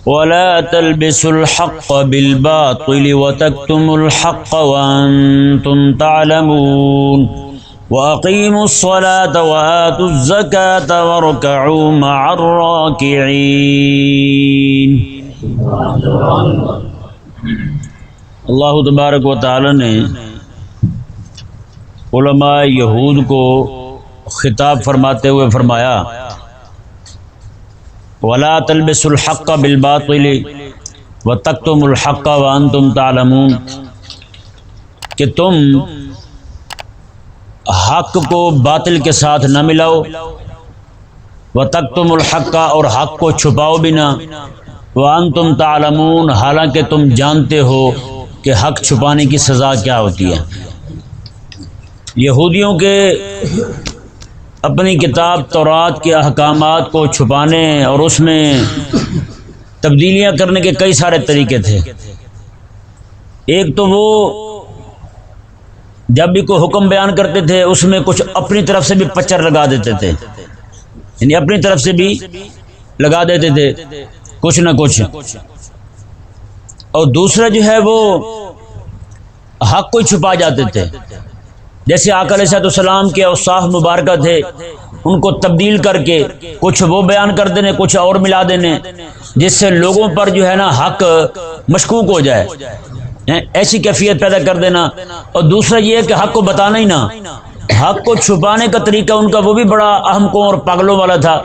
ولا تلبسوا الحق بالباطل وتكتموا الحق وأنتم تعلمون وأقيموا الصلاة وآتوا الزكاة واركعوا مع الراكعين۔ اللہ تبارک و تعالی نے علماء یہود کو خطاب فرماتے ہوئے فرمایا وَلَا تَلْبِسُوا الْحَقَّ بِالْبَاطِلِ وَتَكْتُمُوا الْحَقَّ وَأَنْتُمْ تَعْلَمُونَ کہ تم حق کو باطل کے ساتھ نہ ملاؤ، وَتَكْتُمُوا الْحَقَّ اور حق کو چھپاؤ بھی نہ، وَأَنْتُمْ تَعْلَمُونَ حالانکہ تم جانتے ہو کہ حق چھپانے کی سزا کیا ہوتی ہے۔ یہودیوں کے اپنی کتاب تورات کے احکامات کو چھپانے اور اس میں تبدیلیاں کرنے کے کئی سارے طریقے تھے۔ ایک تو وہ جب بھی کوئی حکم بیان کرتے تھے اس میں کچھ اپنی طرف سے بھی پچر لگا دیتے تھے، یعنی اپنی طرف سے بھی لگا دیتے تھے کچھ نہ کچھ، اور دوسرا جو ہے وہ حق کو چھپا جاتے تھے۔ جیسے آقا علیہ السلام کے اوصاف مبارکہ تھے، ان کو تبدیل کر کے کچھ وہ بیان کر دینے، کچھ اور ملا دینے، جس سے لوگوں پر جو ہے نا حق مشکوک ہو جائے، ایسی کیفیت پیدا کر دینا۔ اور دوسرا یہ ہے کہ حق کو بتانا ہی نہ۔ حق کو چھپانے کا طریقہ ان کا وہ بھی بڑا احمقوں اور پاگلوں والا تھا۔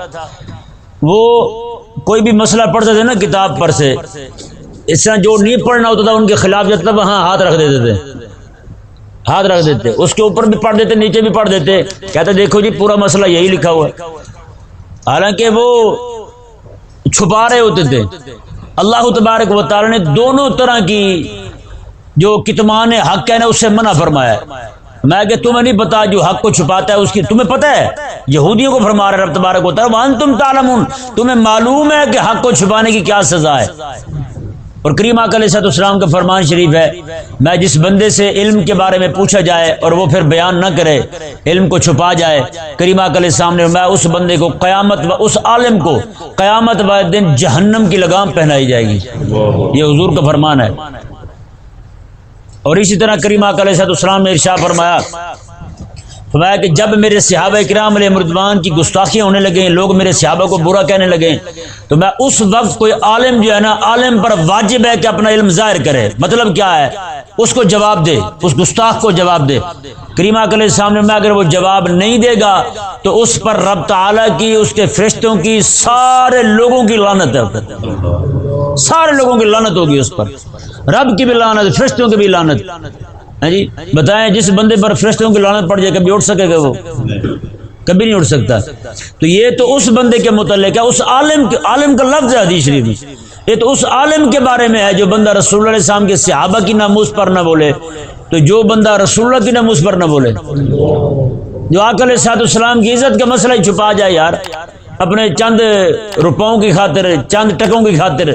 وہ کوئی بھی مسئلہ پڑھتے تھے نا کتاب پر سے، اس طرح جو نہیں پڑھنا ہوتا تھا ان کے خلاف جب تک وہاں ہاتھ رکھ دیتے تھے، ہاتھ رکھ دیتے، اس کے اوپر بھی پڑھ دیتے، نیچے بھی پڑھ دیتے، کہتے دیکھو جی پورا مسئلہ یہی لکھا ہوا ہے، حالانکہ وہ چھپا رہے ہوتے تھے۔ اللہ تبارک و تعالی نے دونوں طرح کی جو کتمان حق ہے نا اس سے منع فرمایا ہے۔ میں کہ تمہیں نہیں پتا جو حق کو چھپاتا ہے اس کی تمہیں پتہ ہے؟ یہودیوں کو فرما رہا ہے رب تبارک و تعالی وَأَنْتُمْ تَعْلَمُونَ تمہیں معلوم ہے کہ حق کو چھپانے کی کیا سزا ہے۔ اور کریم آقا علیہ السلام کا فرمان شریف ہے، میں جس بندے سے علم کے بارے میں پوچھا جائے اور وہ پھر بیان نہ کرے، علم کو چھپا جائے، کریم آقا علیہ السلام نے میں اس بندے کو قیامت و اس عالم کو قیامت والے دن جہنم کی لگام پہنائی جائے گی۔ یہ حضور کا فرمان ہے۔ اور اسی طرح کریم آقا علیہ السلام نے ارشاد فرمایا کہ جب میرے صحابہ کرام علیہ رضوان کی گستاخیاں ہونے لگیں، لوگ میرے صحابہ کو برا کہنے لگیں، تو میں اس وقت کوئی عالم جو ہے نا، عالم پر واجب ہے کہ اپنا علم ظاہر کرے۔ مطلب کیا ہے؟ اس کو جواب دے، اس گستاخ کو جواب دے۔ کریم آقا علیہ السلام نے اگر وہ جواب نہیں دے گا تو اس پر رب تعالیٰ کی، اس کے فرشتوں کی، سارے لوگوں کی لعنت ہے، سارے لوگوں کی لعنت ہوگی اس پر، رب کی بھی لعنت، فرشتوں کی بھی لعنت۔ جی بتائیں جس بندے پر فرشتوں کی لعنت پڑ جائے کبھی اٹھ سکے گا؟ وہ کبھی نہیں اٹھ سکتا۔ تو یہ تو اس بندے کے متعلق ہے، اس عالم کا لفظ ہے حدیث شریف میں، یہ تو اس عالم کے بارے میں ہے جو بندہ رسول اللہ علیہ السلام کے صحابہ کی ناموس پر نہ بولے، تو جو بندہ رسول اللہ کی ناموس پر نہ بولے، جو آقا علیہ السلام کی عزت کا مسئلہ ہی چھپا جائے یار، اپنے چند روپوں کی خاطر، چند ٹکوں کی خاطر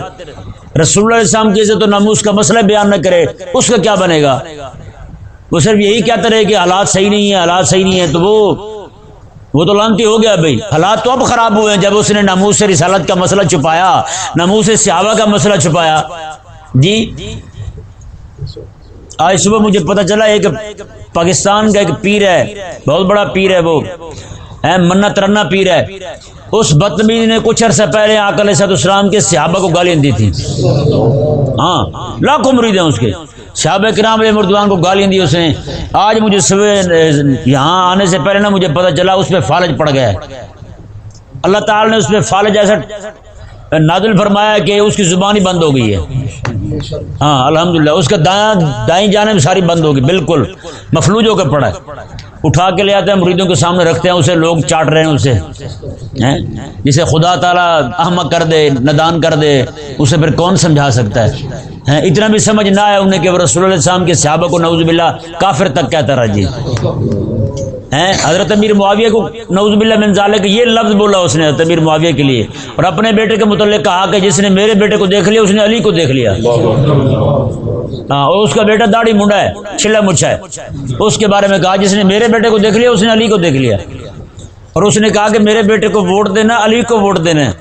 رسول اللہ علیہ السلام کی عزت و ناموس کا مسئلہ بیان نہ کرے، اس کا کیا بنے گا؟ وہ صرف یہی کہتا رہے کہ حالات صحیح نہیں ہیں، حالات صحیح نہیں ہیں، تو وہ تو لعنتی ہو گیا بھائی۔ حالات تو اب خراب ہوئے ہیں جب اس نے ناموس سے رسالت کا مسئلہ چھپایا، ناموس سے صحابہ کا مسئلہ چھپایا۔ جی آج صبح مجھے پتہ چلا ایک پاکستان کا ایک پیر ہے، بہت بڑا پیر ہے، وہ منت رنا پیر ہے، اس بدتمیز نے کچھ عرصہ پہلے آقا علیہ السلام کے صحابہ کو گالیاں دی تھی۔ ہاں لاکھوں مرید ہیں اس کے، صحابہ کرام علیہ رضوان کو گالیاں دی اس نے۔ آج مجھے صبح یہاں آنے سے پہلے نا مجھے پتہ چلا اس پہ فالج پڑ گیا ہے، اللہ تعالی نے اس پہ فالج ایسا نازل فرمایا کہ اس کی زبان ہی بند ہو گئی ہے۔ ہاں الحمدللہ اس کا دائیں جانب ساری بند ہوگی، بالکل مفلوج ہو کر پڑا ہے۔ اٹھا کے لے آتے ہیں مریدوں کے سامنے رکھتے ہیں، اسے لوگ چاٹ رہے ہیں اسے، جسے خدا تعالیٰ احمق کر دے، نادان کر دے، اسے پھر کون سمجھا سکتا ہے؟ اتنا بھی سمجھ نہ آیا انہیں کہ وہ رسول اللہ علیہ السلام کے صحابہ کو نعوذ باللہ کافر تک کہتا رہا۔ جی حضرت امیر معاویہ کو نعوذ باللہ من ذالک یہ لفظ بولا اس نے حضرت امیر معاویہ کے لیے، اور اپنے بیٹے کے متعلق کہا کہ جس نے میرے بیٹے کو دیکھ لیا اس نے علی کو دیکھ لیا۔ ہاں اور اس کا بیٹا داڑھی منڈا ہے، چھلا مچھا ہے، اس کے بارے میں کہا جس نے میرے بیٹے کو دیکھ لیا اس نے علی کو دیکھ لیا۔ اور اس نے کہا کہ میرے بیٹے کو ووٹ دینا، علی کو ووٹ دینا ہے.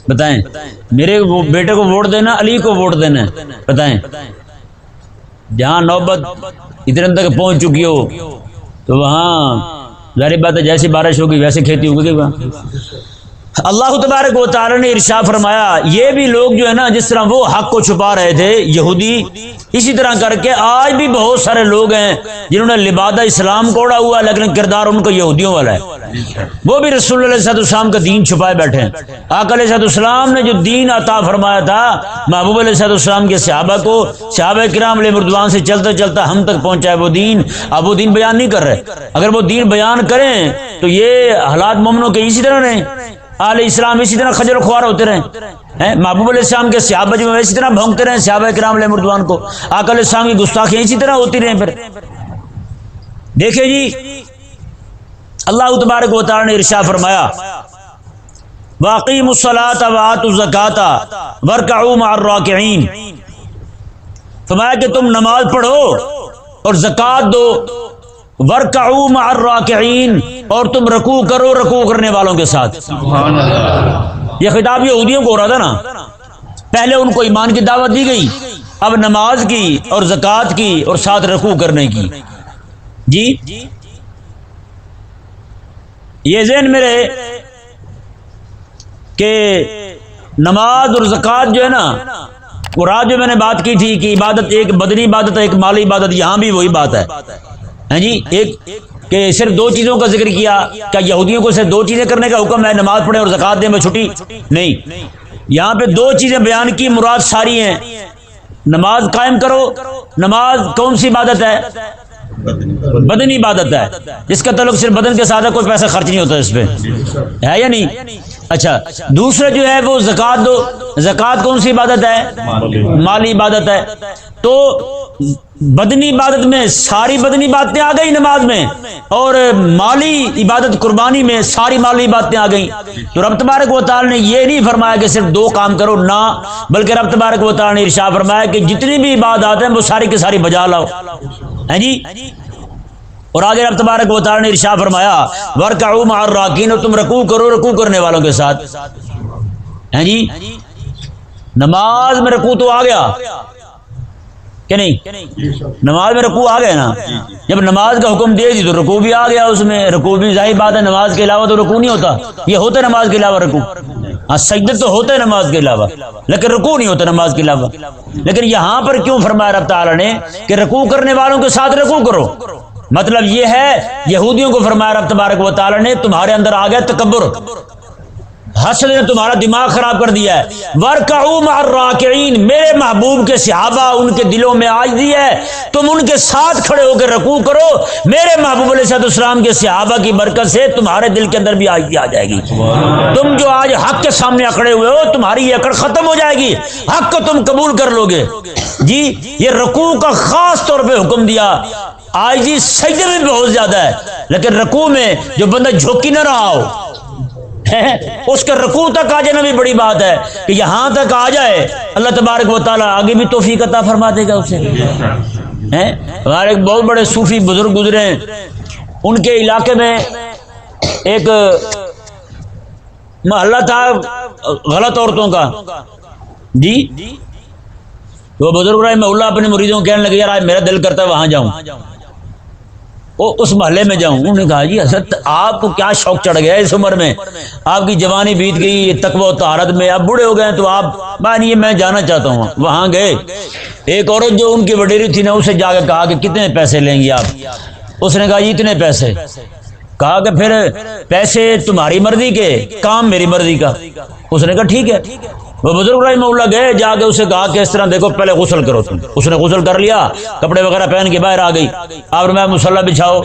بتائیں، میرے بیٹے کو ووٹ دینا، علی کو ووٹ دینا ہے. بتائیں، جہاں نوبت اتنے تک پہنچ چکی ہو تو وہاں ظاہر بات ہے جیسی بارش ہوگی ویسے کھیتی ہوگی وہاں. اللہ تبارک و تعالی نے ارشاد فرمایا یہ بھی لوگ جو ہے نا، جس طرح وہ حق کو چھپا رہے تھے یہودی، اسی طرح کر کے آج بھی بہت سارے لوگ ہیں جنہوں نے لبادہ اسلام کو اڑا ہوا لیکن کردار ان کو یہودیوں والا ہے. وہ بھی رسول اللہ صلی اللہ علیہ وسلم کا دین چھپائے بیٹھے ہیں. آقا علیہ السلام نے جو دین عطا فرمایا تھا محبوب علیہ السلام کے صحابہ کو، صحابہ کرام علیہ رضوان سے چلتا چلتا ہم تک پہنچا ہے وہ دین. اب وہ دین بیان نہیں کر رہے. اگر وہ دین بیان کریں تو یہ حالات مومنوں کے اسی طرح رہیں، اہل اسلام اسی طرح خجل و خوار ہوتے رہیں. محبوب علیہ السلام کے صحابہ جو اسی طرح بھونکتے رہیں صحابہ کرام علیہ رضوان کو. آقا علیہ السلام کی گستاخیاں اسی طرح ہوتی رہیں. پھر دیکھیں جی، اللہ تبارک و تعالی نے ارشاد فرمایا وَأَقِيمُوا الصَّلَاةَ وَآتُوا الزَّكَاةَ وَارْكَعُوا مَعَ الرَّاكِعِينَ. فرمایا کہ تم نماز پڑھو اور زکوٰۃ دو، وَارْكَعُوا مَعَ الرَّاكِعِينَ، اور تم رکوع کرو رکوع کرنے والوں کے ساتھ. سبحان اللہ. یہ خطاب یہودیوں کو ہو رہا تھا نا. پہلے ان کو ایمان کی دعوت دی گئی، اب نماز کی اور زکوٰۃ کی اور ساتھ رکوع کرنے کی. جی یہ ذہن میں رہے کہ نماز اور زکوٰۃ جو ہے نا، اور آج جو میں نے بات کی تھی کہ عبادت ایک بدنی عبادت ہے ایک مالی عبادت، یہاں بھی وہی بات ہے. ہاں جی، ایک کہ صرف دو چیزوں کا ذکر کیا. کیا یہودیوں کو صرف دو چیزیں کرنے کا حکم ہے، نماز پڑھیں اور زکوٰۃ دیں میں چھٹی؟ نہیں، یہاں پہ دو چیزیں بیان کی، مراد ساری ہیں. نماز قائم کرو. نماز کون سی عبادت ہے؟ بدنی عبادت ہے، جس کا تعلق صرف بدن کے ساتھ ہے، کوئی پیسہ خرچ نہیں ہوتا اس پہ، ہے یا نہیں؟ اچھا، دوسرا جو ہے وہ زکوٰۃ دو. زکوٰۃ کون سی عبادت ہے؟ مالی عبادت ہے. تو بدنی عبادت میں ساری بدنی باتیں آ گئی نماز میں، اور مالی عبادت قربانی میں ساری مالی باتیں آ گئیں. تو رب تبارک و تعالی نے یہ نہیں فرمایا کہ صرف دو کام کرو، نہ، بلکہ رب تبارک و تعالی نے ارشاد فرمایا کہ جتنی بھی عبادات ہیں وہ ساری کی ساری بجا لاؤ. ہیں جی، اور آگے رب تبارک و تعالی نے ارشاد فرمایا وَارْكَعُوا مَعَ الرَّاكِعِينَ، اور تم رکوع کرو رکوع کرنے والوں کے ساتھ. ہیں جی، نماز میں رکوع تو آ گیا کہ نہیں؟ نماز میں رکوع آ گیا نا. جب نماز کا حکم دے دی تو رکوع بھی آ گیا. اس میں رکوع بھی ظاہر بات ہے، نماز کے علاوہ تو رکوع نہیں ہوتا. یہ ہوتا ہے نماز کے علاوہ رکوع، ہاں سجدہ تو ہوتا ہے نماز کے علاوہ، لیکن رکوع نہیں ہوتا نماز کے علاوہ. لیکن یہاں پر کیوں فرمایا رب تعالی نے کہ رکوع کرنے والوں کے ساتھ رکوع کرو؟ مطلب یہ ہے یہودیوں کو فرمایا رب تبارک و تعالی نے تمہارے اندر آ گیا تکبر، حسد نے تمہارا دماغ خراب کر دیا ہے. وَارْكَعُوا مَعَ الرَّاكِعِينَ، میرے محبوب کے صحابہ ان کے دلوں میں آج دی ہے، تم ان کے ساتھ کھڑے ہو کے رکوع کرو. میرے محبوب علیہ السلام کے صحابہ کی برکت سے تمہارے دل کے اندر بھی آج آ جائے گی. تم جو آج حق کے سامنے اکڑے ہوئے ہو، تمہاری یہ اکڑ ختم ہو جائے گی، حق کو تم قبول کر لو گے. جی یہ رکوع کا خاص طور پہ حکم دیا. آج جی سجدے میں بہت زیادہ ہے، لیکن رکوع میں جو بندہ جھوکی نہ رہا ہو اس کے رکوع تک آ جانا بھی بڑی بات ہے. کہ یہاں تک آ جائے اللہ تبارک و تعالیٰ آگے بھی توفیق عطا فرما دے گا اسے. ہمارے ایک بہت بڑے صوفی بزرگ گزرے ہیں، ان کے علاقے میں ایک محلہ تھا غلط عورتوں کا. جی وہ بزرگ رحمہ اللہ اپنے مریدوں کو کہنے لگے یار آج میرا دل کرتا ہے وہاں جاؤں، اس محلے میں جاؤں. انہوں نے کہا جی حضرت آپ کو کیا شوق چڑھ گیا اس عمر میں، آپ کی جوانی بیت گئی تقوی و طہارت میں، آپ بوڑھے ہو گئے ہیں تو آپ میں جانا چاہتا ہوں. وہاں گئے، ایک عورت جو ان کی وڈیری تھی نا اسے جا کے کہا کہ کتنے پیسے لیں گی آپ؟ اس نے کہا جی اتنے پیسے. کہا کہ پھر پیسے تمہاری مرضی کے، کام میری مرضی کا. اس نے کہا ٹھیک ہے. وہ بزرگ رحمہ اللہ گئے، جا کے اسے کہا کہ اس طرح دیکھو پہلے غسل کرو تم. اس نے غسل کر لیا، کپڑے وغیرہ پہن کے باہر آ گئی. آپ نے مصلی بچھاؤ.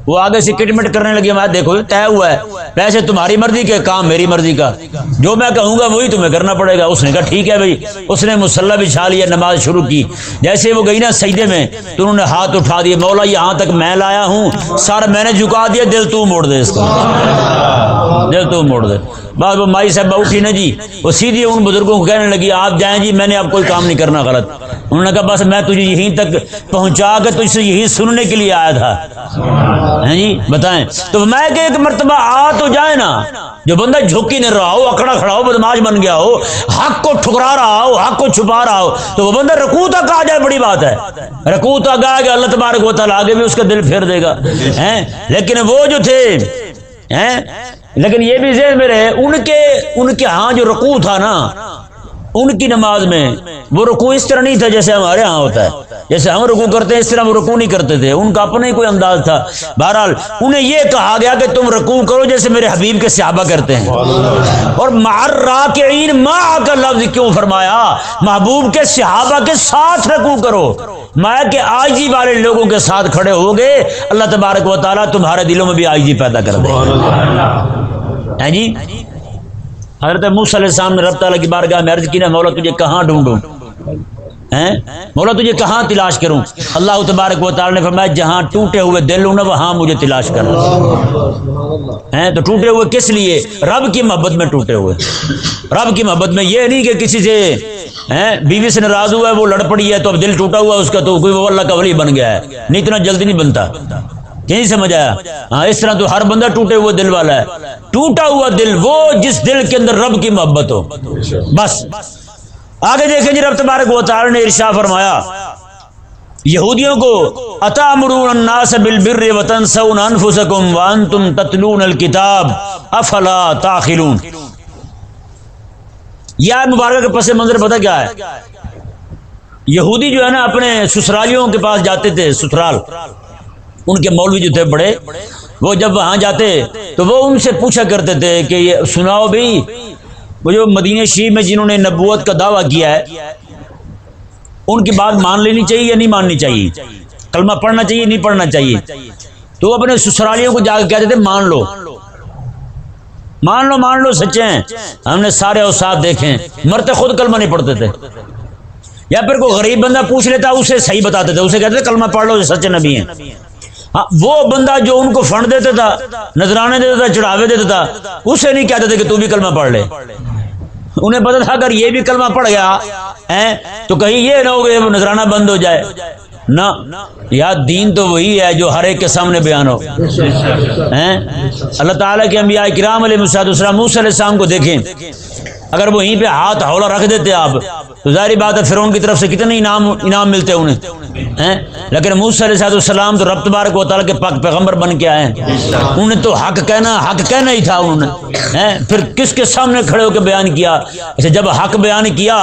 وہ آگے سے کٹ مٹ کرنے لگی. میں دیکھو طے ہوا ہے، پیسے تمہاری مرضی کے، کام میری مرضی کا، جو میں کہوں گا وہی تمہیں کرنا پڑے گا. اس نے کہا ٹھیک ہے بھائی. اس نے مصلی بچھا لیا، نماز شروع کی. جیسے وہ گئی نا سجدے میں تو انہوں نے ہاتھ اٹھا دیے، مولا یہاں تک میں لایا ہوں، سر میں نے جھکا دیا، دل تو موڑ دے اس کا، دل تو موڑ دے. بعد وہ مائی صاحبہ اٹھی نا جی، وہ سیدھی ان بزرگوں کو کہنے لگی آپ جائیں جی، میں نے اب کوئی کام نہیں کرنا غلط. انہوں نے کہا بس میں تجھے یہیں تک پہنچا کے تجھ سے یہی سننے کے لیے آیا تھا. ہیں جی بتائیں. تو میں کہ ایک مرتبہ آ تو جائے نا, جو بندہ جھک ہی نہیں رہا ہو, اکڑا کھڑا ہو, بدماش بن گیا ہو, حق کو ٹھکرا رہا ہو, حق کو چھپا رہا ہو, تو وہ بندہ رکوع تک آ جائے, بڑی بات ہے. رکوع تک آ گیا, اللہ تبارک و تعالیٰ آگے بھی اس کا دل پھیر دے گا. لیکن وہ جو تھے لیکن یہ بھی ذہن میں رہے, ان کے ہاں جو رکوع تھا نا, ان کی نماز میں وہ رکوع اس طرح نہیں تھا جیسے ہمارے ہاں ہوتا ہے. جیسے ہم رکوع کرتے ہیں اس طرح وہ رکوع نہیں کرتے تھے, ان کا اپنا ہی کوئی انداز تھا. بہرحال انہیں یہ کہا گیا کہ تم رکوع کرو جیسے میرے حبیب کے صحابہ کرتے ہیں. اور مع الراکعین, مع کا لفظ کیوں فرمایا؟ محبوب کے صحابہ کے ساتھ رکوع کرو. میں کہ عاجزی والے لوگوں کے ساتھ کھڑے ہوگے, اللہ تبارک و تعالیٰ تمہارے دلوں میں بھی عاجزی پیدا کر دے. ہیں جی. حضرت موسیٰ علیہ السلام نے رب تعالیٰ کی بارگاہ میں عرض کی نا, مولا تجھے کہاں ڈھونڈوں, مولا تجھے کہاں تلاش کروں؟ اللہ تبارک و تعالیٰ نے فرمایا جہاں ٹوٹے ہوئے دل ہوں نا وہاں مجھے تلاش کر. تو ٹوٹے ہوئے کس لیے؟ رب کی محبت میں ٹوٹے ہوئے. رب کی محبت میں, یہ نہیں کہ کسی سے بیوی سے ناراض ہوا ہے, وہ لڑ پڑی ہے تو اب دل ٹوٹا ہوا اس کا, تو کوئی وہ اللہ کا ولی بن گیا ہے. نہیں, اتنا جلدی نہیں بنتا. نہیں سمجھ آیا؟ ہاں, اس طرح تو ہر بندہ ٹوٹے ہوئے دل والا ہے. ٹوٹا ہوا دل وہ جس دل کے اندر رب کی محبت ہو, بس. آگے دیکھیں جی, رب تبارک و تعالی نے ارشاد فرمایا یہودیوں کو, اتامرون الناس بالبر وتنسون انفسکم وانتم تتلون الکتاب افلا تعقلون. یہ آیت مبارکہ کے پس منظر پتہ کیا ہے؟ یہودی جو ہے نا اپنے سسرالیوں کے پاس جاتے تھے, سسرال, ان کے مولوی جو تھے بڑے, وہ جب وہاں جاتے تو وہ ان سے پوچھا کرتے تھے کہ یہ سناؤ بھائی, وہ جو مدینہ شریف میں جنہوں نے نبوت کا دعویٰ کیا ہے ان کی بات مان لینی چاہیے یا نہیں ماننی چاہیے, کلمہ پڑھنا چاہیے نہیں پڑھنا چاہیے؟ تو وہ اپنے سسرالیوں کو جا کے کہتے تھے مان لو مان لو مان لو, سچے ہیں. ہم نے سارے اوصاف دیکھے, مرتے خود کلمہ نہیں پڑھتے تھے. یا پھر کوئی غریب بندہ پوچھ لیتا اسے صحیح بتاتے تھے, اسے کہتے تھے کلمہ پڑھ لو, سچے نبی ہیں. ہاں, وہ بندہ جو ان کو فنڈ دیتا تھا, نذرانے دیتا تھا, چڑھاوے دیتا تھا, اسے نہیں کہتے تھے کہ تو بھی کلمہ پڑھ لے. انہیں پتا تھا اگر یہ بھی کلمہ پڑھ گیا تو کہیں یہ نہ ہو کہ وہ نذرانہ بند ہو جائے. نہ, یا دین تو وہی ہے جو ہر ایک کے سامنے بیان ہو. اللہ تعالیٰ کے انبیاء کرام علیہ السلام, موسیٰ علیہ السلام کو دیکھیں, اگر وہیں پہ ہاتھ ہولا رکھ دیتے آپ تو ظاہری بات ہے فرعون کی طرف سے کتنے انعام ملتے انہیں. لیکن موسیٰ علیہ السلام تو رب تبارک و تعالیٰ کے پاک پیغمبر بن کے آئے ہیں. انہیں تو حق کہنا ہی تھا. انہوں نے پھر کس کے سامنے کھڑے ہو کے بیان کیا؟ اسے جب حق بیان کیا,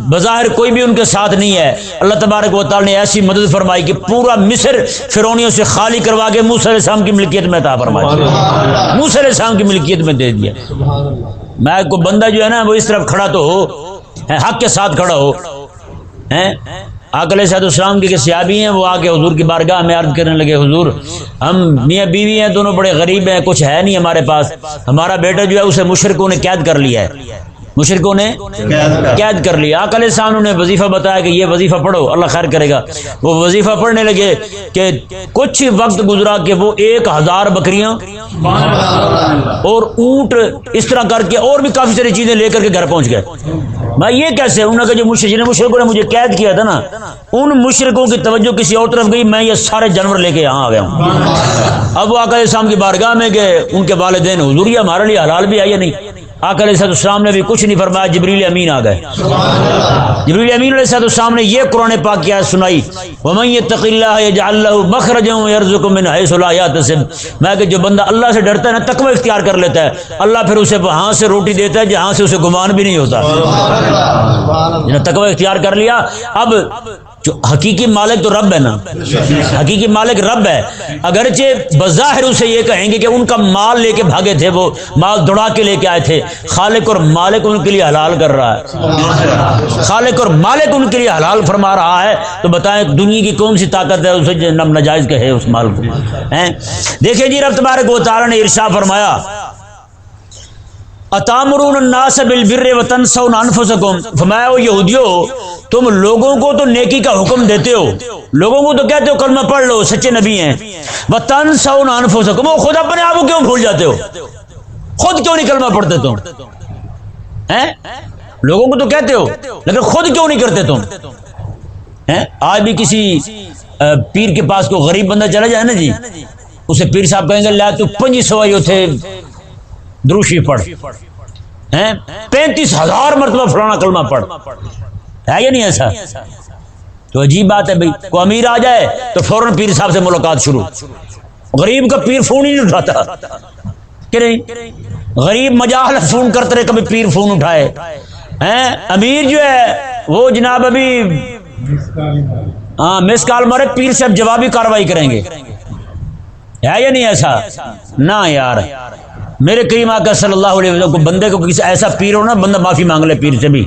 بظاہر کوئی بھی ان کے ساتھ نہیں ہے, اللہ تبارک و تعالیٰ نے ایسی مدد فرمائی کہ پورا مصر فرعونیوں سے خالی کروا کے موسیٰ علیہ السلام کی ملکیت میں عطا فرمایا, موسیٰ علیہ السلام کی ملکیت میں دے دیا. میں کو بندہ جو ہے نا وہ اس طرف کھڑا تو ہو, حق کے ساتھ کھڑا ہو. آقا علیہ السلام کے صحابی ہیں, وہ آ کے حضور کی بارگاہ میں عرض کرنے لگے, حضور ہم میاں بیوی ہیں, دونوں بڑے غریب ہیں, کچھ ہے نہیں ہمارے پاس, ہمارا بیٹا جو ہے اسے مشرکوں نے قید کر لیا ہے, مشرکوں نے قید کر لیا. آقا علیہ السلام نے وظیفہ بتایا کہ یہ وظیفہ پڑھو, اللہ خیر کرے گا. وہ وظیفہ پڑھنے لگے کہ کچھ وقت گزرا کہ وہ 1000 بکریاں اور اونٹ اس طرح کر کے اور بھی کافی ساری چیزیں لے کر کے گھر پہنچ گئے. بھائی یہ کیسے؟ انہوں نے کہا جو مشرکوں نے مجھے قید کیا تھا نا, ان مشرکوں کی توجہ کسی اور طرف گئی, میں یہ سارے جانور لے کے یہاں آ گیا ہوں. اب وہ آقا علیہ السلام کی بارگاہ میں گئے, ان کے والدین, حضور یہ ہمارے لیے حلال بھی ہے یا نہیں؟ آقا علیہ السلام نے بھی کچھ نہیں فرمایا, جبریل امین آ گئے. جبریل امین علیہ السلام نے یہ قرآن پاک کی آیت سنائی, وَمَن يَتَّقِ اللَّهَ يَجْعَل لَّهُ مَخْرَجًا وَيَرْزُقْهُ مِنْ حَيْثُ لَا يَحْتَسِبُ. میں کہ جو بندہ اللہ سے ڈرتا ہے نا, تقوی اختیار کر لیتا ہے, اللہ پھر اسے وہاں سے روٹی دیتا ہے جہاں سے اسے گمان بھی نہیں ہوتا. تقوی اختیار کر لیا. اب جو حقیقی مالک تو رب ہے نا, حقیقی مالک رب ہے. اگرچہ بظاہر اسے یہ کہیں گے کہ ان کا مال لے کے بھاگے تھے, وہ مال دوڑا کے لے کے آئے تھے, خالق اور مالک ان کے لیے حلال کر رہا ہے, خالق اور مالک ان کے لیے حلال فرما رہا ہے. تو بتائیں دنیا کی کون سی طاقت ہے اسے ناجائز کہے اس مال کو؟ دیکھیں جی, رب تبارک و تعالیٰ نے ارشاد فرمایا, اتامرون الناس بالبر وتنسون انفسکم. فرمایا او یہودیو, تم لوگوں کو تو نیکی کا حکم دیتے ہو, لوگوں کو تو کہتے ہو کلمہ پڑھ لو, سچے نبی ہیں, وتنسون انفسکم, وہ خود اپنے آپ کو کیوں بھول جاتے ہو؟ خود کیوں نہیں کلمہ پڑھتے تم؟ لوگوں کو تو کہتے ہو لیکن خود کیوں نہیں کرتے تم؟ آج بھی کسی پیر کے پاس کوئی غریب بندہ چلا جائے نا جی، اسے پیر صاحب کہیں گے لا تو 2500 تھے دروشی پڑھ، 35,000 مرتبہ فلانا کلمہ پڑھ، ہے یا نہیں ایسا؟ تو عجیب بات ہے بھائی، کوئی امیر آ جائے تو فوراً پیر صاحب سے ملاقات شروع، غریب کا پیر فون ہی نہیں اٹھاتا کہ نہیں، غریب مجال فون کرتے رہے کبھی پیر فون اٹھائے، امیر جو ہے وہ جناب ابھی مس کال مارے پیر صاحب جوابی کاروائی کریں گے، ہے یا نہیں ایسا؟ نہ یار، میرے کریم آقا صلی اللہ علیہ وسلم کو بندے کو کسی ایسا پیر ہو نا بندہ معافی مانگ لے پیر سے بھی.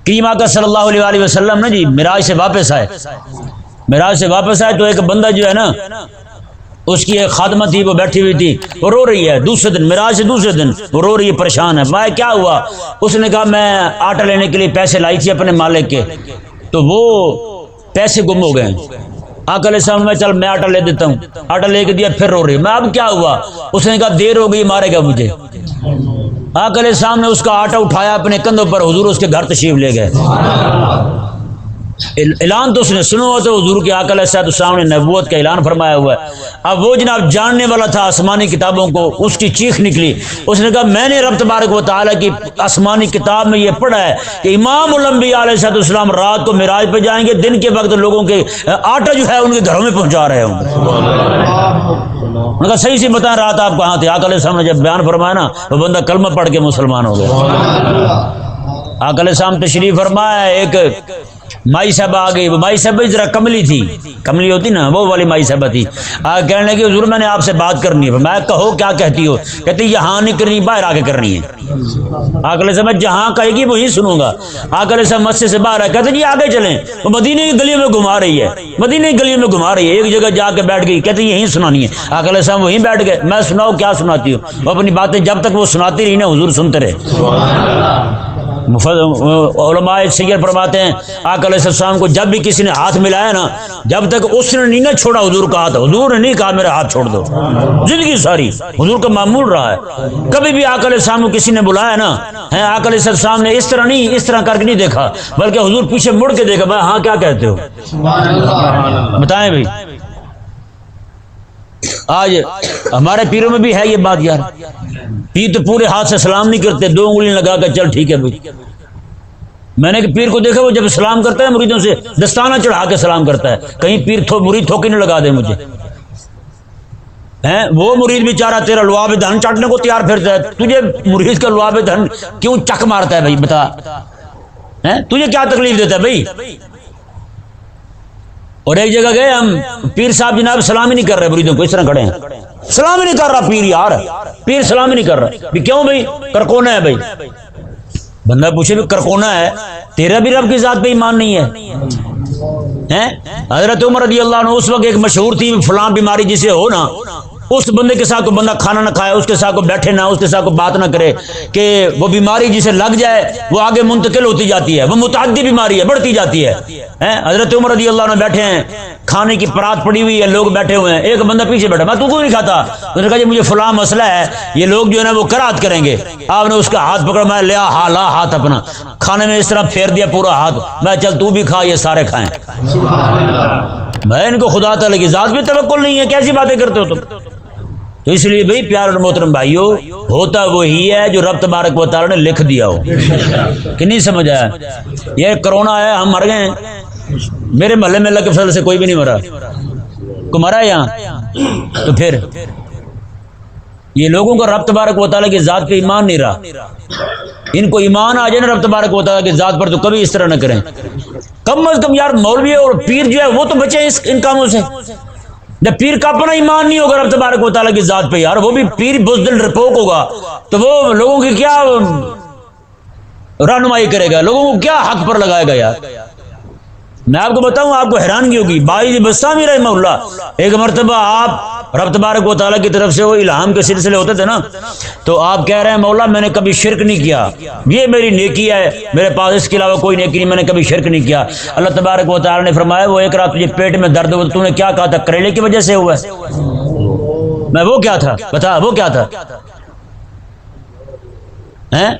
کریم آقا صلی اللہ علیہ وآلہ وسلم نا جی معراج سے واپس آئے تو ایک بندہ جو ہے نا اس کی ایک خادمہ تھی وہ بیٹھی ہوئی تھی وہ رو رہی ہے، دوسرے دن معراج سے دوسرے دن وہ رو رہی ہے پریشان ہے. میں کیا ہوا؟ اس نے کہا میں آٹا لینے کے لیے پیسے لائی تھی اپنے مالک کے تو وہ پیسے گم ہو گئے. آقا علیہ السلام میں چل میں آٹا لے دیتا ہوں، آٹا لے کے دیا پھر رو رہی ہے. میں اب کیا ہوا؟ اس نے کہا دیر ہو گئی مارے گا مجھے. آقا علیہ السلام نے اس کا آٹا اٹھایا اپنے کندھوں پر، حضور اس کے گھر تشریف لے گئے. اعلان تو اس نے سنا ہوا تھا حضور کے آقا علیہ السلام نے نبوت کا اعلان فرمایا ہوا ہے. اب وہ جناب جاننے والا تھا آسمانی کتابوں کو، اس کی چیخ نکلی. اس نے کہا میں نے رب تبارک و تعالیٰ کی آسمانی کتاب میں یہ پڑھا ہے کہ امام الانبیاء علیہ السلام رات کو معراج پہ جائیں گے، دن کے وقت لوگوں کے آٹا جو ہے ان کے گھروں میں پہنچا رہے ہوں گے. انہوں نے کہا صحیح سے بتائیں رات آپ کہاں تھے؟ آقا علیہ السلام نے جب بیان فرمایا نا وہ بندہ کلمہ پڑھ کے مسلمان ہو گیا. آقا علیہ السلام تشریف فرمایا، ایک مائی صاحبہ آ گئی. وہ مائی صاحبہ ذرا کملی تھی، کملی ہوتی نا وہ والی مائی صاحبہ تھی. کہنے لگی حضور میں نے آپ سے بات کرنی ہے. میں کہو کیا کہتی ہو؟ کہتی یہاں نہیں کرنی، باہر آ کے کرنی ہے. آقا علیہ السلام جہاں کہے گی وہیں سنوں گا. آقا علیہ السلام مسجد سے باہر آئے، کہتے جی آگے چلیں. وہ مدینے کی گلیوں میں گھما رہی ہے، مدینے کی گلیوں میں گھما رہی ہے. ایک جگہ جا کے بیٹھ گئی، کہتے یہیں سنانی ہے. آقا علیہ السلام وہیں بیٹھ گئے. میں سناؤ کیا سناتی ہوں؟ وہ اپنی باتیں جب تک وہ سناتی رہی نا حضور سنتے رہے. علماء سیر فرماتے ہیں آقا علیہ السلام کو جب بھی کسی نے ہاتھ ملایا نا، جب تک اس نے نہیں نہ چھوڑا حضور کا ہاتھ، حضور نے نہیں کہا میرا ہاتھ چھوڑ دو. زندگی ساری حضور کا معمول رہا ہے. کبھی بھی آقا علیہ السلام کو کسی نے بلایا نا، آقا علیہ السلام نے اس طرح نہیں، اس طرح کر کے نہیں دیکھا، بلکہ حضور پیچھے مڑ کے دیکھا. بھائی ہاں کیا کہتے ہو بتائیں بھائی. آج ہمارے پیروں میں بھی ہے یہ بات یار. پیر تو پورے ہاتھ سے سلام نہیں کرتے، 2 انگلیاں لگا کر چل ٹھیک ہے بھائی. میں نے کہ پیر کو دیکھا وہ جب سلام کرتا ہے مریدوں سے دستانہ چڑھا کے سلام کرتا ہے. کہیں پیر مرید تھوکی نہ لگا دے مجھے. وہ مرید بیچارہ تیرا لعاب دہن چاٹنے کو تیار پھرتا ہے، تجھے مرید کا لعاب دہن کیوں چک مارتا ہے بھائی بتا؟ تجھے کیا تکلیف دیتا ہے بھائی؟ اور ایک جگہ گئے ہم، پیر صاحب جناب سلام ہی نہیں کر رہے مریدوں کو، اس طرح کھڑے ہیں سلام ہی نہیں کر رہا پیر. یار پیر سلام ہی نہیں کر رہا. کیوں بھائی؟ کرکونا ہے بھائی. بندہ پوچھے بھی کرکونا ہے، تیرا بھی رب کی ذات پہ ایمان نہیں ہے؟ حضرت عمر رضی اللہ عنہ اس وقت ایک مشہور تھی فلاں بیماری جسے ہو نا، اس بندے کے ساتھ کو بندہ کھانا نہ کھائے، اس کے ساتھ کو بیٹھے نہ، اس کے ساتھ کو بات نہ کرے کہ وہ بیماری جسے لگ جائے وہ آگے منتقل ہوتی جاتی ہے، وہ متعدی بیماری ہے، بڑھتی جاتی ہے. حضرت عمر رضی اللہ عنہ بیٹھے ہیں، کھانے کی پرات پڑی ہوئی ہے، لوگ بیٹھے ہوئے ہیں. ایک بندہ پیچھے بیٹھا، میں تو کوئی نہیں کھاتا. اس نے کہا جی مجھے فلاں مسئلہ ہے، یہ لوگ جو ہے نا وہ قرات کریں گے. آپ نے اس کا ہاتھ پکڑا، میں لیا لا ہاتھ اپنا کھانے میں اس طرح پھیر دیا پورا ہاتھ. میں چل تو بھی کھا، یہ سارے کھائیں. میں ان کو خدا تعالی کی ذات بھی توکل نہیں ہے، کیسی باتیں کرتے ہو تم؟ تو اس لیے بھائی پیار اور محترم بھائیو، ہوتا وہی ہے جو رب تبارک و تعالی نے لکھ دیا ہو. کہ نہیں سمجھ آیا؟ یہ کرونا آیا ہم مر گئے ہیں، میرے محلے میں اللہ کے فضل سے کوئی بھی نہیں مرا. کو مرا ہے یہاں؟ تو پھر یہ لوگوں کو رب تبارک و تعالیٰ کی ذات پہ ایمان نہیں رہا. ان کو ایمان آ جائے نا رب تبارک و تعالیٰ کی ذات پر تو کبھی اس طرح نہ کریں. کم از کم یار مولوی اور پیر جو ہے وہ تو بچے ان کاموں سے. جب پیر کا اپنا ایمان نہیں ہوگا رب تبارک و تعالیٰ کی ذات پہ، یار وہ بھی پیر بزدل رپوک ہوگا تو وہ لوگوں کی کیا رہنمائی کرے گا، لوگوں کو کیا حق پر لگائے گا یار. میں آپ کو بتاؤں، آپ کو حیرانگی ہوگی. بائی بستامی رحمہ اللہ ایک مرتبہ آپ رب تبارک و تعالیٰ کی طرف سے وہ الہام کے سلسلے ہوتے تھے نا، تو آپ کہہ رہے ہیں مولا میں نے کبھی شرک نہیں کیا، یہ میری نیکی ہے، میرے پاس اس کے علاوہ کوئی نیکی نہیں، میں نے کبھی شرک نہیں کیا. اللہ تبارک و تعالیٰ نے فرمایا وہ ایک رات تجھے پیٹ میں درد ہوا تو نے کیا کہا تھا؟ کریلے کی وجہ سے ہوا ہے. میں وہ کیا تھا بتا، وہ کیا تھا؟ ہیں؟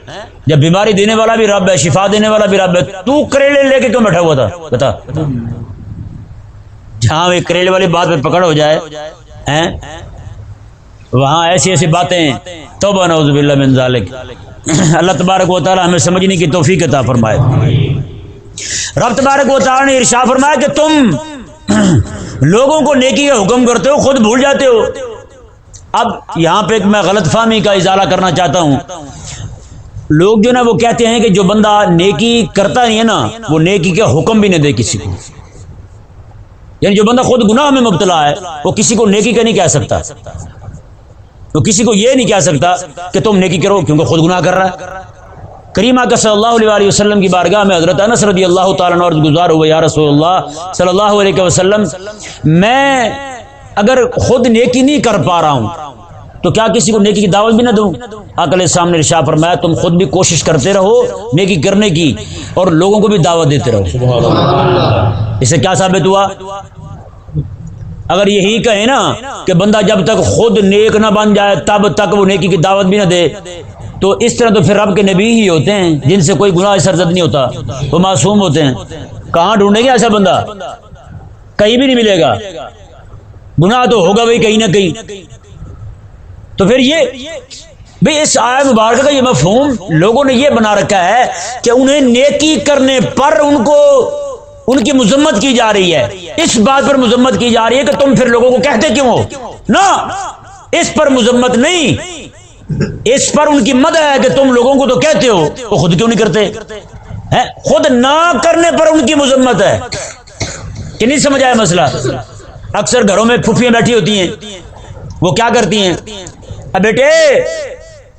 جب بیماری دینے والا بھی رب ہے، شفا دینے والا بھی رب ہے، تو کریلے لے کے کیوں بیٹھا ہوا تھا؟ بتا، جہاں وہ کریلے والی بات پہ پکڑ ہو جائے ہیں وہاں ایسی ایسی باتیں، توبہ نعوذ باللہ من ذالک۔ اللہ تبارک و تعالی ہمیں سمجھنے کی توفیق عطا فرمائے۔ رب تبارک و تعالی نے ارشاد فرمایا کہ تم لوگوں کو نیکی کا حکم کرتے ہو، خود بھول جاتے ہو۔ اب یہاں پہ میں غلط فہمی کا ازالہ کرنا چاہتا ہوں۔ لوگ جو نا وہ کہتے ہیں کہ جو بندہ نیکی کرتا نہیں ہے نا وہ نیکی کا حکم بھی نہ دے کسی کو، یعنی جو بندہ خود گناہ میں مبتلا ہے وہ کسی کو نیکی کا نہیں کہہ سکتا، تو کسی کو یہ نہیں کہہ سکتا کہ تم نیکی کرو کیونکہ خود گناہ کر رہا ہے۔ کریم آقا صلی اللہ علیہ وسلم کی بارگاہ میں حضرت انس رضی اللہ تعالیٰ عنہ عرض گزار ہوئے، یا رسول اللہ صلی اللہ علیہ وسلم، میں اگر خود نیکی نہیں کر پا رہا ہوں تو کیا کسی کو نیکی کی دعوت بھی نہ دوں؟ آقا علیہ السلام نے ارشاد فرمایا تم خود بھی کوشش کرتے رہو نیکی کرنے کی اور لوگوں کو بھی دعوت دیتے رہو۔ اس سے کیا ثابت ہوا؟ اگر یہی کہیں نا کہ بندہ جب تک خود نیک نہ بن جائے تب تک وہ نیکی کی دعوت بھی نہ دے، تو اس طرح تو پھر رب کے نبی ہی ہوتے ہیں جن سے کوئی گناہ سرزد نہیں ہوتا، وہ معصوم ہوتے ہیں۔ کہاں ڈھونڈیں گے ایسا بندہ؟ کہیں بھی نہیں ملے گا، گناہ تو ہوگا بھائی کہیں نہ کہیں۔ تو پھر یہ بھئی اس آیت مبارکہ کا یہ مفہوم لوگوں نے یہ بنا رکھا ہے کہ انہیں نیکی کرنے پر ان کی مذمت کی جا رہی ہے، اس بات پر مذمت کی جا رہی ہے کہ تم پھر لوگوں کو کہتے کیوں ہو؟ نہ، اس پر مذمت نہیں، اس پر ان کی مدح ہے کہ تم لوگوں کو تو کہتے ہو، وہ خود کیوں نہیں کرتے؟ خود نہ کرنے پر ان کی مذمت ہے کہ نہیں سمجھ آیا مسئلہ؟ اکثر گھروں میں پھوپھیاں بیٹھی ہوتی ہیں، وہ کیا کرتی ہیں؟ اب بیٹے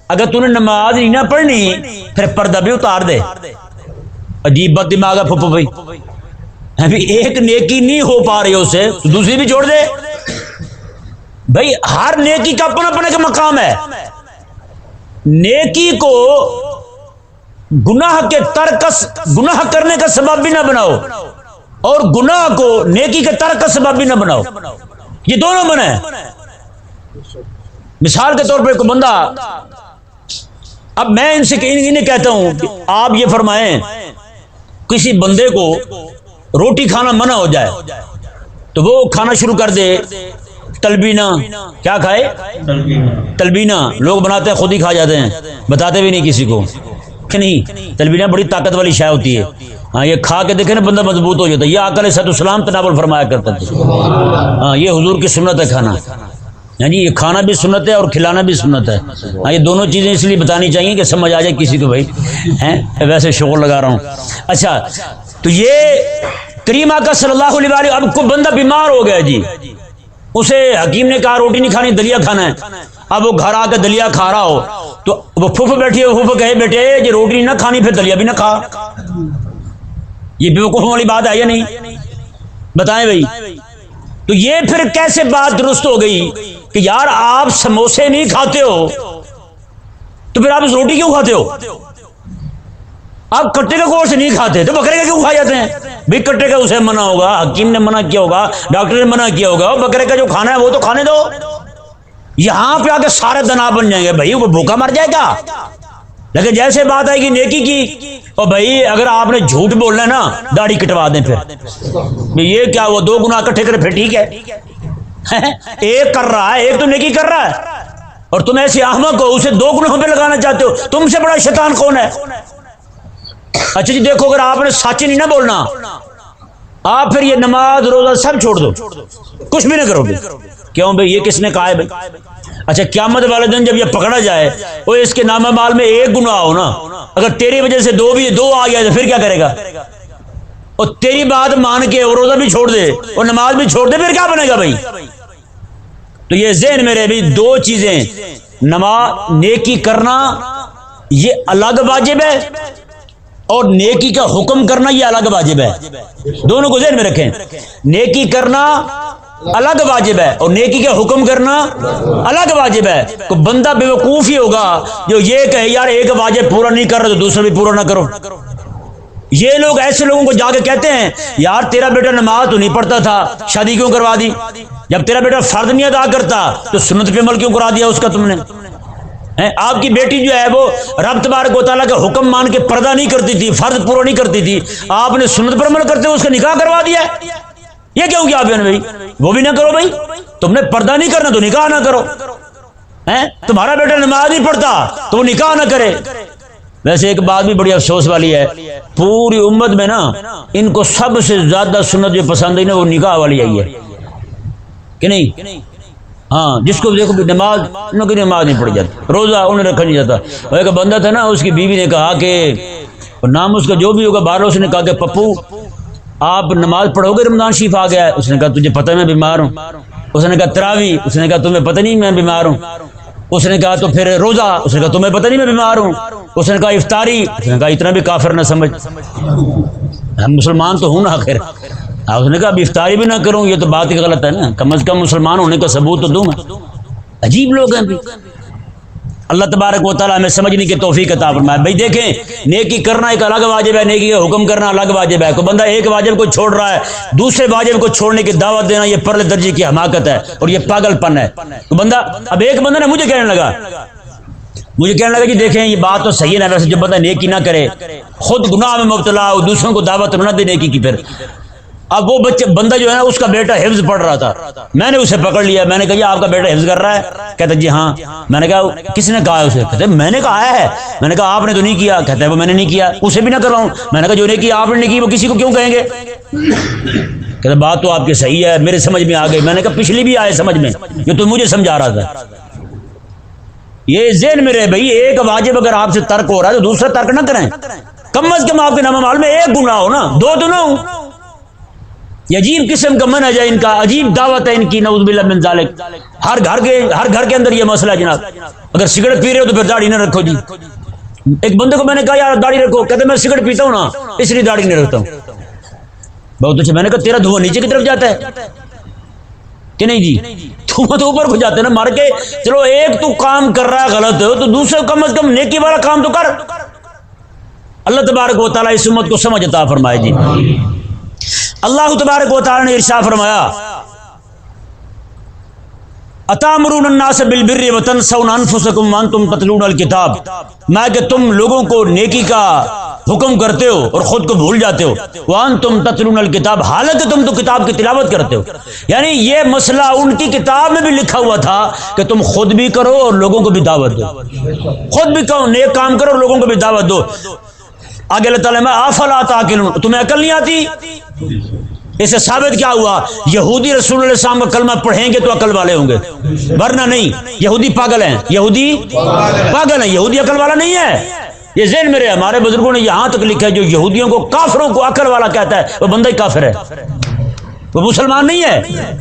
اگر تو نے نماز نہیں نہ پڑھنی پھر پردہ بھی اتار دے۔ عجیب بد دماغ ہے پھوپھو بھائی، ابھی ایک نیکی نہیں ہو پا رہی اسے تو دوسری بھی چھوڑ دے۔ بھائی ہر نیکی کا اپنا اپنا کا مقام ہے، نیکی کو گناہ گناہ کرنے کا سبب بھی نہ بناؤ اور گناہ کو نیکی کے ترک کا سبب بھی نہ بناؤ، یہ دونوں بنے۔ مثال کے طور پہ کوئی بندہ، اب میں انہیں کہتا ہوں کہ آپ یہ فرمائیں کسی بندے کو روٹی کھانا منع ہو جائے تو وہ کھانا شروع کر دے تلبینہ، کیا کھائے؟ تلبینہ لوگ بناتے ہیں خود ہی کھا جاتے ہیں، بتاتے بھی نہیں کسی کو کہ نہیں تلبینہ بڑی طاقت والی شے ہوتی ہے، ہاں یہ کھا کے دیکھیں نا بندہ مضبوط ہو جاتا ہے، یہ آقا علیہ السلام تناول فرمایا کرتے تھے، ہاں یہ حضور کی سنت ہے کھانا، ہاں جی یہ کھانا بھی سنت ہے اور کھلانا بھی سنت ہے، ہاں یہ دونوں چیزیں اس لیے بتانی چاہیے کہ سمجھ آ جائے کسی کو بھائی ہیں ویسے شغل لگا رہا ہوں۔ اچھا تو یہ کریم آقا صلی اللہ علیہ وسلم، اب کوئی بندہ بیمار ہو گیا جی، اسے حکیم نے کہا روٹی نہیں کھانی دلیا کھانا ہے، اب وہ گھر آ کے دلیا کھا رہا ہو تو وہ پھوپھ بیٹھی ہے، پھوپھ کہے بیٹے یہ روٹی نہ کھانی پھر دلیا بھی نہ کھا، یہ بیوقوفوں والی بات ہے یا نہیں؟ بتائیں بھائی، تو یہ پھر کیسے بات درست ہو گئی کہ یار آپ سموسے نہیں کھاتے ہو تو پھر آپ اس روٹی کیوں کھاتے ہو؟ آپ کٹے کا گوشت نہیں کھاتے تو بکرے کا کیوں کھا جاتے ہیں؟ بھائی کٹے کا اسے منع ہوگا، حکیم نے منع کیا ہوگا، ڈاکٹر نے منع کیا ہوگا، بکرے کا جو کھانا ہے وہ تو کھانے دو۔ یہاں پہ آ کے سارے دنا بن جائیں گے، بھائی وہ بھوکا مر جائے گا۔ لیکن جیسے بات آئے گی نیکی کی، اور بھائی اگر آپ نے جھوٹ بولنا ہے نا داڑھی کٹوا دیں، پھر یہ کیا وہ دو گناہ اکٹھے کرے پھر ٹھیک ہے، ایک کر رہا ہے ایک تو نیکی کر رہا ہے، اور تم ایسے احمق ہو اسے دو گناہوں پہ لگانا چاہتے ہو، تم سے بڑا شیطان کون ہے؟ اچھا جی دیکھو اگر آپ نے سچ نہیں نہ بولنا، آپ پھر یہ نماز روزہ سب چھوڑ دو، کچھ بھی نہ کرو گے، کیوں بھائی یہ کس نے کہا ہے بھائی؟ اچھا قیامت والے دن جب یہ پکڑا جائے وہ اس کے نامہ مال میں ایک گناہ ہو نا، اگر تیری وجہ سے دو آ گیا تو پھر کیا کرے گا؟ اور تیری بات مان کے اور روزہ بھی چھوڑ دے اور نماز بھی چھوڑ دے پھر کیا بنے گا بھائی؟ تو یہ ذہن میں رہے بھی دو چیزیں، نماز نیکی کرنا یہ الگ واجب ہے اور نیکی کا حکم کرنا یہ الگ واجب ہے، دونوں کو ذہن میں رکھیں، نیکی کرنا الگ واجب ہے اور نیکی کا حکم کرنا الگ واجب ہے۔ تو بندہ بے وقوف ہی ہوگا جو یہ کہے یار ایک واجب پورا نہیں کر رہا تو دوسرا بھی پورا نہ کرو۔ یہ لوگ ایسے لوگوں کو جا کے کہتے ہیں یار تیرا بیٹا نماز تو نہیں پڑھتا تھا شادی کیوں کروا دی؟ جب تیرا بیٹا فرض نہیں ادا کرتا تو سنت پہ عمل کیوں کرا دیا اس کا تم نے؟ آپ کی بیٹی جو ہے وہ رب تبارک و تعالیٰ کا حکم مان کے پردہ نہیں کرتی تھی، فرض پورا نہیں کرتی تھی، آپ نے سنت پر عمل کرتے ہوئے اس کا نکاح کروا دیا ہے. یہ کیوں کیا آپ نے بھائی؟ وہ بھی نہ کرو بھائی، تم نے پردہ نہیں کرنا تو نکاح نہ کرو. تمہارا بیٹا نماز نہیں پڑھتا تو وہ نکاح نہ کرے. ویسے ایک بات بھی بڑی افسوس والی ہے، پوری امت میں نا ان کو سب سے زیادہ سنت جو پسند ہے نا وہ نکاح والی آئی ہے کہ نہیں؟ ہاں، جس کو دیکھو نماز نہیں پڑھی جاتی، روزہ انہیں رکھا نہیں جاتا. وہ ایک بندہ تھا نا، اس کی بیوی نے کہا کہ نام اس کا جو بھی ہوگا، باہر اس نے کہا کہ پپو آپ نماز پڑھو گے، رمضان شریف آ گیا ہے. اس نے کہا تجھے پتہ ہے میں بیمار ہوں. اس نے کہا تراوی. اس نے کہا تمہیں پتہ نہیں میں بیمار ہوں. اس نے کہا تو پھر روزہ. اس نے کہا تمہیں پتہ نہیں میں بیمار ہوں. اس نے کہا افطاری. اس نے کہا اتنا بھی کافر نہ سمجھ، ہم مسلمان تو ہوں نا آخر. اس نے کہا اب افطاری بھی نہ کروں، یہ تو بات ہی غلط ہے نا، کم از کم مسلمان ہونے کا ثبوت تو دوں میں. عجیب لوگ ہیں. اللہ تبارک و تعالیٰ ہمیں سمجھنے کی توفیق عطا فرمائے. بھائی دیکھیں، نیکی کرنا ایک الگ واجب ہے، نیکی کا حکم کرنا الگ واجب ہے. کوئی بندہ ایک واجب کو چھوڑ رہا ہے، دوسرے واجب کو چھوڑنے کی دعوت دینا یہ پرلے درجے کی حماقت ہے اور یہ پاگل پن ہے. تو بندہ اب ایک بندہ نے مجھے کہنے لگا کہ دیکھیں یہ بات تو صحیح ہے نا، ویسے جو بندہ نیکی نہ کرے، خود گناہ میں مبتلا ہو، دوسروں کو دعوت نہ دے نیکی کی. پھر اب وہ بندہ جو ہے نا، اس کا بیٹا حفظ پڑھ رہا تھا. میں نے اسے پکڑ لیا، میں نے کہا یہ آپ کا بیٹا حفظ کر رہا ہے؟ کہتا جی ہاں. میں نے کہا کس نے کہا اسے؟ کہتے میں نے کہا ہے. میں نے کہا آپ نے تو نہیں کیا. کہتا ہے وہ میں نے نہیں کیا، اسے بھی نہ کرواؤں. میں نے کہا جو نے کیا آپ نے نہیں کی وہ کسی کو کیوں کہیں گے؟ کہتا بات تو آپ کی صحیح ہے، میرے سمجھ میں آ گئی. میں نے کہا پچھلی بھی آئے سمجھ میں، جو تو مجھے سمجھا رہا تھا. یہ ذہن میں رہے بھائی، ایک واجب اگر آپ سے ترک ہو رہا ہے تو دوسرا ترک نہ کریں. کم از کم آپ کے نام مال میں ایک گناہ ہو نا، دو تو نہ ہو. یہ عجیب قسم کا منہج ہے ان کا، عجیب دعوت ہے ان کی، نعوذ باللہ من ذالک. ہر گھر کے اندر یہ مسئلہ ہے جناب. اگر سگریٹ پی رہے ہو تو پھر داڑھی نہ رکھو جی. ایک بندے کو میں نے کہا یار داڑھی رکھو، کہتے میں سگریٹ پیتا ہوں نا اس لیے داڑھی نہیں رکھتا ہوں. بہت اچھا. میں نے کہا تیرا دھواں نیچے کی طرف جاتا ہے کہ نہیں جی؟ دھواں تو اوپر کو جاتا ہے نا، مار کے. چلو ایک تو کام کر رہا ہے غلط ہو تو دوسرے کم از کم نیکی والا کام تو کر. اللہ تبارک و تعالیٰ اس امت کو سمجھ عطا فرمائے جی. اللہ تبارک و تعالی نے ارشاد فرمایا اتامرون الناس بالبر وتنسون انفسکم وانتم تتلون الکتاب. میں کہ تم لوگوں کو نیکی کا حکم کرتے ہو اور خود کو بھول جاتے ہو. وانتم تتلون الکتاب، حالانکہ تم تو کتاب کی تلاوت کرتے ہو. یعنی یہ مسئلہ ان کی کتاب میں بھی لکھا ہوا تھا کہ تم خود بھی کرو اور لوگوں کو بھی دعوت دو. خود بھی کرو، نیک کام کرو اور لوگوں کو بھی دعوت دو. آگے اللہ تعالیٰ میں افلا تعقلون، تمہیں عقل نہیں آتی؟ اس سے ثابت کیا ہوا؟ یہودی رسول اللہ علیہ السلام کا کلمہ پڑھیں گے تو عقل والے ہوں گے، ورنہ نہیں. یہودی پاگل ہیں، یہودی پاگل ہیں، یہودی عقل والا نہیں ہے. یہ ذہن میں رہے. ہمارے بزرگوں نے یہاں تک لکھا ہے جو یہودیوں کو کافروں کو عقل والا کہتا ہے وہ بندہ ہی کافر ہے، وہ مسلمان نہیں ہے.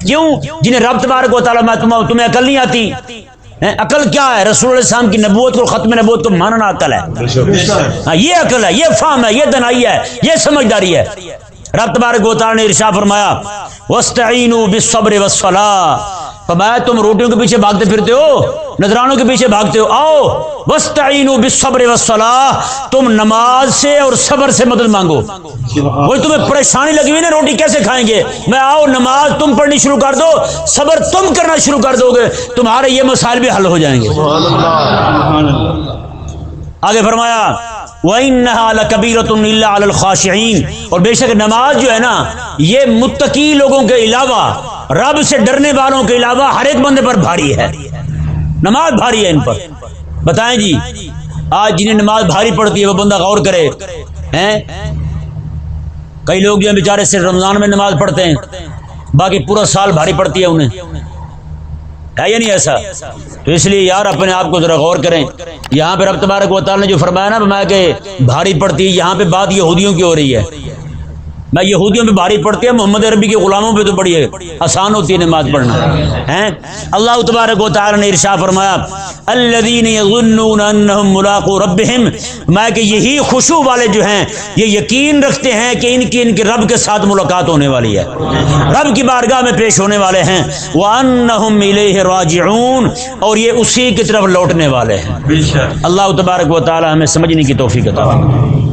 کیوں؟ جنہیں رب تبارک و تعالیٰ میں تمہیں عقل نہیں آتی. عقل کیا ہے؟ رسول اللہ علیہ السلام کی نبوت کو، ختم نبوت کو ماننا عقل ہے. ہاں یہ عقل ہے، یہ فہم ہے، یہ دانائی ہے، یہ سمجھداری ہے. رب تبارک و تعالیٰ نے ارشاد فرمایا وَاسْتَعِينُوا بِالصَّبْرِ وَالصَّلَاةِ. فرمایا تم روٹیوں کے پیچھے بھاگتے پھرتے ہو، نذرانوں کے پیچھے بھاگتے ہو، آؤ وَاسْتَعِينُوا بِالصَّبْرِ وَالصَّلَاةِ، تم نماز سے اور صبر سے مدد مانگو. وہ تمہیں پریشانی لگی ہوئی نا روٹی کیسے کھائیں گے، میں آؤ نماز تم پڑھنی شروع کر دو، صبر تم کرنا شروع کر دو گے، تمہارے یہ مسائل بھی حل ہو جائیں گے. آگے فرمایا وَإِنَّهَا لَكَبِيرَةٌ إِلَّا عَلَى الْخَاشِعِينَ، اور بے شک نماز جو ہے نا یہ متقی لوگوں کے علاوہ، رب سے ڈرنے والوں کے علاوہ ہر ایک بندے پر بھاری ہے. نماز بھاری ہے ان پر. بتائیں جی آج جنہیں نماز بھاری پڑتی ہے وہ بندہ غور کرے. کئی لوگ جو ہیں بیچارے صرف رمضان میں نماز پڑھتے ہیں، باقی پورا سال بھاری پڑتی ہے انہیں، ہے یا نہیں ایسا؟ تو اس لیے یار اپنے آپ کو ذرا غور کریں. یہاں پہ رب تبارک و تعالیٰ نے جو فرمایا نا میں کہ بھاری پڑتی ہے، یہاں پہ بات یہودیوں کی ہو رہی ہے. میں یہودیوں پہ بھاری پڑتی ہے، محمد عربی کے غلاموں پہ تو بڑی آسان ہوتی ہے نماز پڑھنا. اللہ تبارک و تعالیٰ نے ارشاد فرمایا الذین یظنون انہم ملاقو ربہم، میں کہ یہی خشوع والے جو ہیں یہ یقین رکھتے ہیں کہ ان کے رب کے ساتھ ملاقات ہونے والی ہے، رب کی بارگاہ میں پیش ہونے والے ہیں. وانہم الیہ راجعون، اور یہ اسی کی طرف لوٹنے والے ہیں. اللہ تبارک و تعالیٰ ہمیں سمجھنے کی توفیق عطا فرمائے.